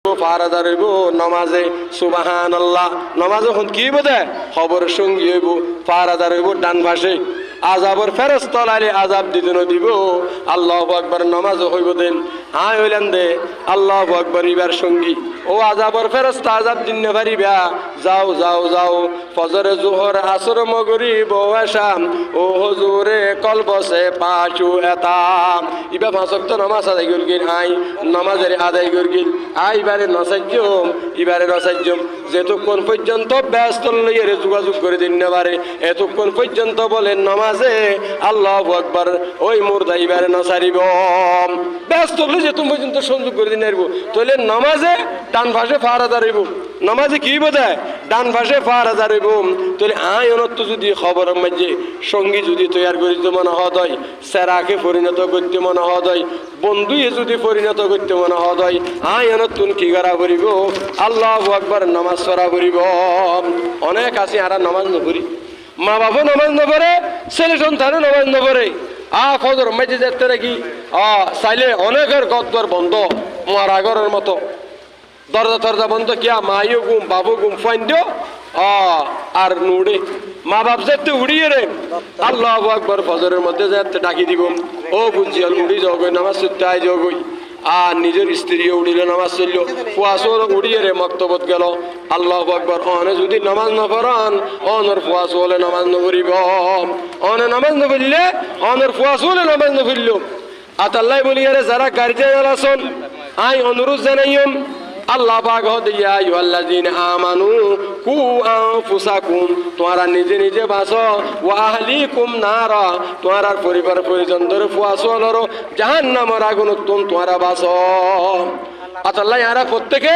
ফারাদার হইব নমাজে সুবহানাল্লাহ। নমাজ এখন কি বোধে খবর সঙ্গী হইব ফারাদার হইব ডান পাশে আজাবর ফেরেশতা লাইলে আজাব দিতে দিব। আল্লাহু আকবার নমাজ হইব দেন আয় হইলেন দে আল্লাহু আকবার ইবার সঙ্গী ও আজাবর ফেরেশতা আজাব দিন না পারিবা। যাও যাও যাও ফজরে জোহর আসর মাগরিব ও শাম ও হুজুরে কলবসে পাঁচু এতাম ইবা পাঁচ ওয়াক্ত নামাজ আদায় করিল আই নামাজের আদায় করিল আই বারে নসাজ্জম ইবারে নসাজ্জম যেতক্ষণ পর্যন্ত ব্যস্ত লইয়ে যোগাযোগ করে দিন না পারে এতক্ষণ পর্যন্ত বলেন নামাজে আল্লাহু আকবার ওই মুর্দা ইবারে নসারিব ব্যস্ত লই যে তুমি পর্যন্ত সংযোগ করে দিন আরবো তাহলে নামাজে ডান পাশে ফারাদা রইব নামাজে কি বোঝায় ডান পাশে ফারাদা রইব তাহলে আই অনত্ব যদি খবরের মাঝে সঙ্গী যদি তৈরি করিতে মনে হয় সেরাকে পরিণত করতে মনে হয় বন্ধুয়ে যদি পরিণত করতে মনে হয় আই অনতুন কি করা করিব আল্লাহু আকবার নামাজ পড়া করিব। অনেক আছে আর নামাজ নপড়ি মা বাবা নামাজ নপড়ে ছেলে সন্তানও নামাজ নপড়ে ফজর মাঝে যেতে নাকি চাইলে অনেকের ঘর বন্ধ মারা ঘরের মতো দরজা টরজা বন্ধ কিয়া মাইও গুম বাবু গুম ফাইন দিও আর নুড়ে মা বাপ যেতে উড়িয়ে রে আল্লাহু আকবার ফজরের মধ্যে যেতে ডাকি দিব ও বুঝছি উড়ি যাও গই নামাজ ছুটতে আই যাও গই আর নিজের স্ত্রীও উড়িলে নামাজ চলল ফুয়াশোর উড়িয়ে রে মক্তবত গেল আল্লাহু আকবার অনে যদি নামাজ না পড়ান অনর ফুয়াশো হলে নামাজ না পড়িব অনে নামাজ না পড়লে অনর ফুয়াশো হলে নামাজ না পড়ল আতাল্লাহ বলি আরে যারা গার্জিয়ান আছেন আই অনুরোধ জানাইম আল্লাহ পাক হদিয়া আইয়ুহাল্লাযীনা আমানু কু আনফুসাকুম তোমরা নিজে নিজে বাঁচো ওয়া আহলিকুম নারা তোমার পরিবার পরিজনদের ফুয়াসলর জাহান্নামের আগুন তোমরা বাঁচো। আল্লাহ আরা প্রত্যেকে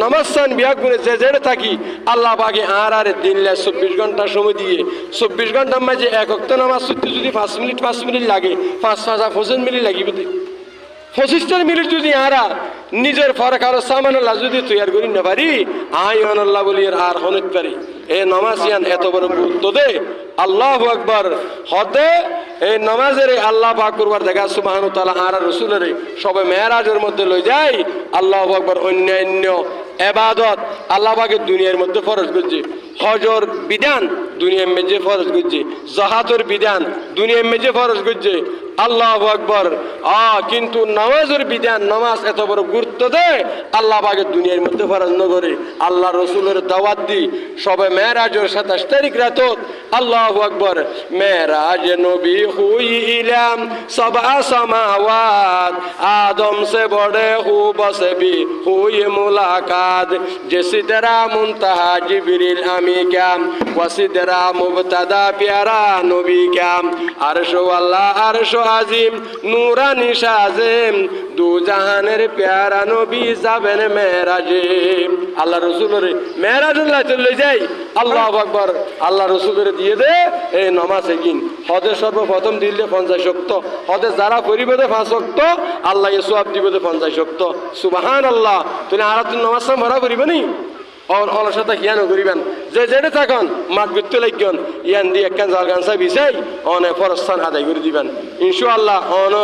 নামাজ সান বিয়া করে যে যেড়ে থাকি আল্লাহ পাকে আর দিনলে 24 ঘন্টা সময় দিয়ে 24 ঘন্টার মাঝে এক ওয়াক্ত নামাজ পড়তে যদি 5 মিনিট লাগে 5 মিনিট লাগিবে 25 মিনিট যদি আরা নিজের ফরক আর সামান আল্লাহ যদি তৈরি করি না পারি আইন আল্লাহ বলি আর হনিত পারি এ নামাজিয়ান এত বড় গুরুত্ব দে আল্লাহু আকবার হতে এই নামাজের আল্লাহ পাক করবার দেখা সুবহানাহু ওয়া তাআলা আর রাসূলের সবে মেরাজের মধ্যে লই যায় আল্লাহু আকবার অন্যান্য ইবাদত আল্লাহ পাকের দুনিয়ার মধ্যে ফরজ করছে হজর বিধান দুনিয়ার মধ্যে ফরজ করছে যাকাতের বিধান দুনিয়ার মধ্যে ফরজ করছে আল্লাহু আকবার কিন্তু নামাজের বিধান নামাজ এত বড় গুরুত্ব দেয় আল্লাহ পাকের দুনিয়ার মধ্যে ফরজ না করে আল্লাহ রাসূলের দাওয়াত দি সবে মেরাজের 27 তারিখ রাত আল্লাহু আকবার মেরাজ নবী হুইলাম সবা সামাওয়াত আদম সে বড়ে হু বসবি হুই মুলাকাত যে সিদরা মুনতাহা জিবরিল আমি কাম ওয়াসিদরা মুবতাদা প্যারা নবী কাম আরশ আল্লাহ আরশ আজিম নূরানি শাজিম দু জাহানের প্যারা নবী যাবেন মেরাজে আল্লাহ রাসূলের মেরাজে লই যাই আল্লাহু আকবার আল্লাহ রাসূলের দিয়ে দে এই নামাজে কিন হজে সর্বপ্রথম দিলে 50 ওয়াক্ত হজে যারা পরিবেদে 5 ওয়াক্ত আল্লাহ সওয়াব দিবে 50 ওয়াক্ত সুবহানাল্লাহ তুমি আর তুমি নামাজ ভরা করিবে নি অলসতা জ্ঞান করিবেন যে যেটা থাকুন মাঠ বিত্ত লাগন ইয়ান দিয়ে একখান জালগানসা বিছাই অনে ফরস্থান আদায় করে দিবেন ইনশাআল্লাহ